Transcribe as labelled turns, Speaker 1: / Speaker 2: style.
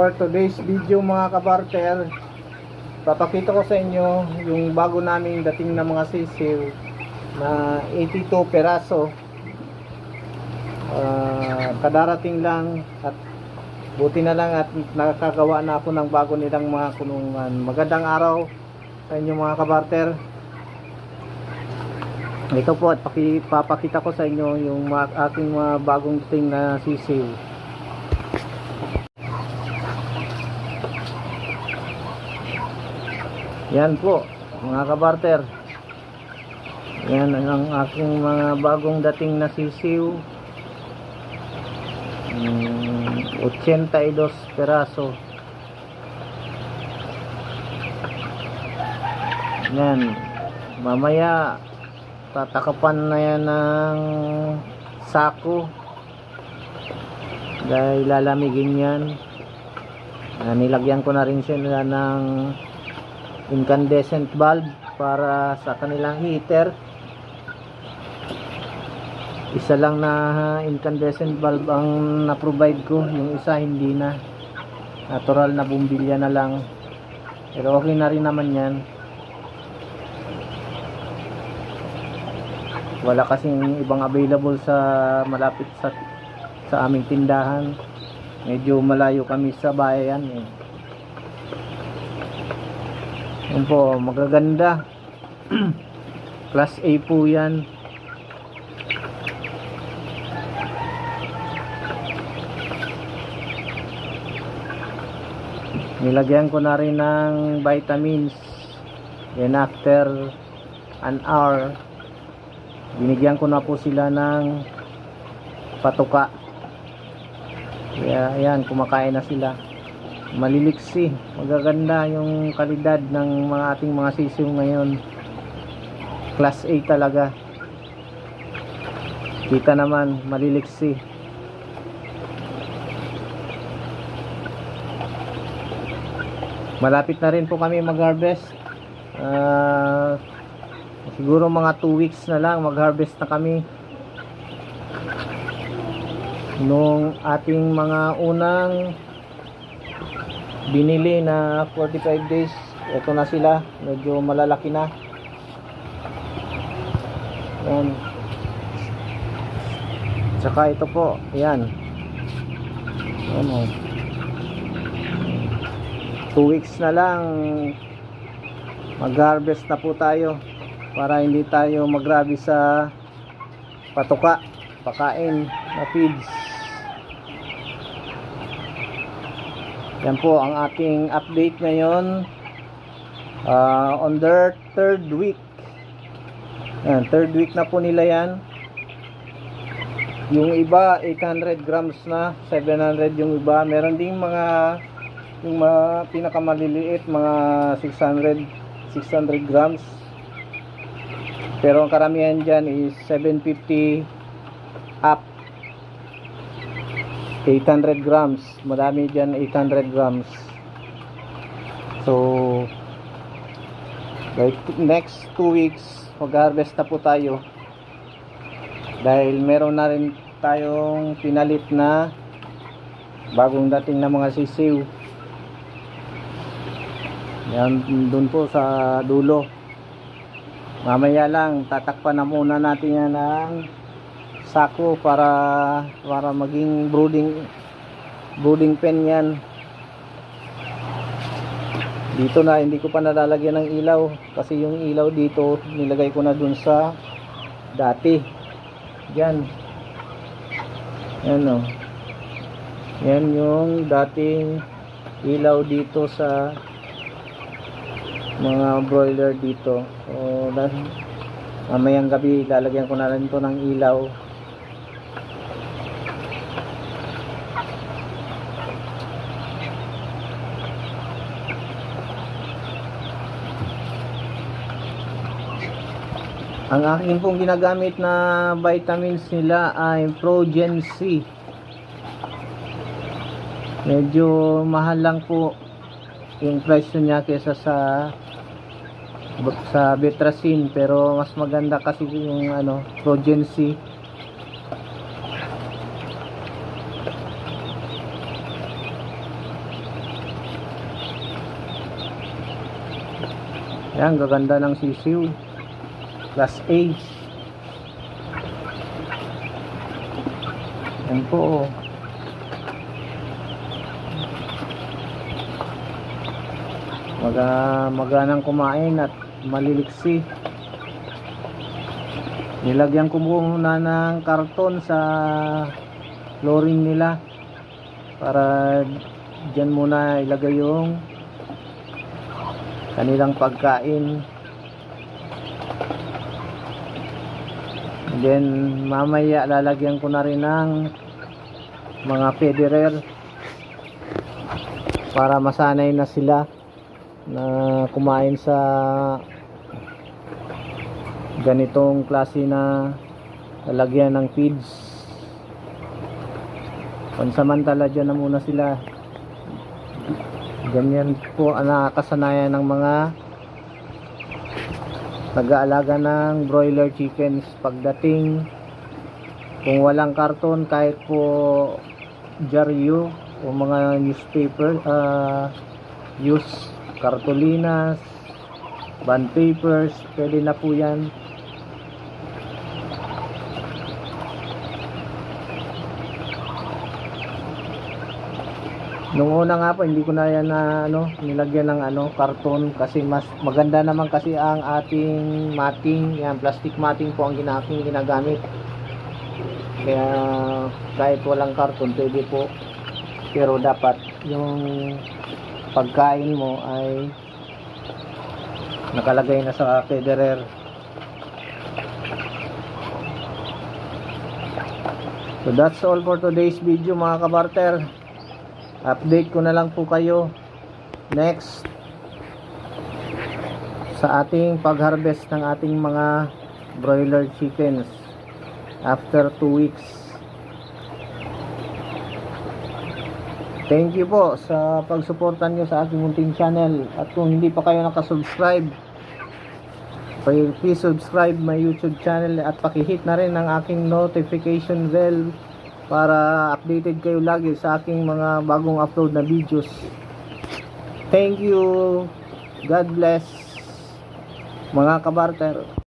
Speaker 1: For today's video mga kabarter, papakita ko sa inyo yung bago naming dating na mga sisiw na 82 peraso. Kadarating lang at buti na lang at nakakagawa na ako ng bago nilang mga kulungan. Magandang araw sa inyo mga kabarter. Ito po at papakita ko sa inyo yung aking mga bagong dating na sisiw. Yan po mga kabarter, yan ang aking mga bagong dating na sisiw, 82 peraso. Yan, mamaya tatakapan na yan ng sako dahil lalamigin yan. Nilagyan ko na rin siya ng incandescent bulb para sa kanilang heater. Isa lang na incandescent bulb ang na-provide ko, yung isa hindi na, natural na bumbilya na lang, pero okay na rin naman yan. Wala kasing ibang available sa malapit sa aming tindahan, medyo malayo kami sa bayan eh. Yan po, magaganda. Class A po yan. Nilagyan ko na rin ng vitamins. Then after an hour, binigyan ko na po sila ng patuka. Kaya ayan, kumakain na sila. Maliliksi, magaganda yung kalidad ng mga ating mga sisiw ngayon. Class A talaga. Kita naman, maliliksi. Malapit na rin po kami mag-harvest. Siguro mga 2 weeks na lang mag-harvest na kami nung ating mga unang binili na 45 days. Ito na sila, medyo malalaki na. Yan. Tsaka ito po, yan. Ano, 2 weeks na lang mag-harvest na po tayo para hindi tayo magrabi sa patuka, pakain na feeds. Yan po ang ating update ngayon, on their 3rd week. Yan, 3rd week na po nila yan. Yung iba 800 grams na, 700 yung iba. Meron ding yung mga pinakamaliliit, mga 600 grams. Pero ang karamihan dyan is 750 up. 800 grams, madami dyan 800 grams. So like next 2 weeks mag-harvest na po tayo dahil meron na rin tayong pinalit na bagong dating na mga sisiw. Yan, dun po sa dulo. Mamaya lang tatakpan na muna natin yan ng sako para maging brooding pen yan. Dito na hindi ko pa nalalagyan ng ilaw kasi yung ilaw dito nilagay ko na dun sa dati. Yan. Yan o. Yan yung dating ilaw dito sa mga broiler dito. So mamayang gabi lalagyan ko na rin ito ng ilaw. Ang aking pong ginagamit na vitamins nila ay Progen-C. Medyo mahal lang po yung presyo niya kesa sa Betracin, pero mas maganda kasi yung Progen-C. Yan, gaganda ng sisiw. Class A. Yan po, oh. Maganang kumain at maliliksi. Nilagyan ko muna ng karton sa flooring nila para dyan muna ilagay yung kanilang pagkain. Then mamaya lalagyan ko na rin ng mga federer para masanay na sila na kumain sa ganitong klase na lalagyan ng feeds. Pansamantala dyan na muna sila. Ganyan po ang nakakasanayan ng mga nag-aalaga ng broiler chickens. Pagdating, kung walang karton, kahit po dyaryo o mga newspaper, use cartolinas, bond papers, pwede na po yan. Nung una nga po, hindi ko na yan na nilagyan ng karton kasi mas maganda naman kasi ang ating matting, yan, plastic matting po ang ginagamit. Kaya kahit walang karton pwede po, pero dapat yung pagkain mo ay nakalagay na sa federer. So that's all for today's video, mga kabarter. Update ko na lang po kayo next sa ating pag-harvest ng ating mga broiler chickens after 2 weeks. Thank you po sa pagsuporta nyo sa aking munting channel, at kung hindi pa kayo nakasubscribe, please subscribe my YouTube channel at pakihit na rin ang aking notification bell para updated kayo lagi sa aking mga bagong upload na videos. Thank you. God bless, mga kabarter.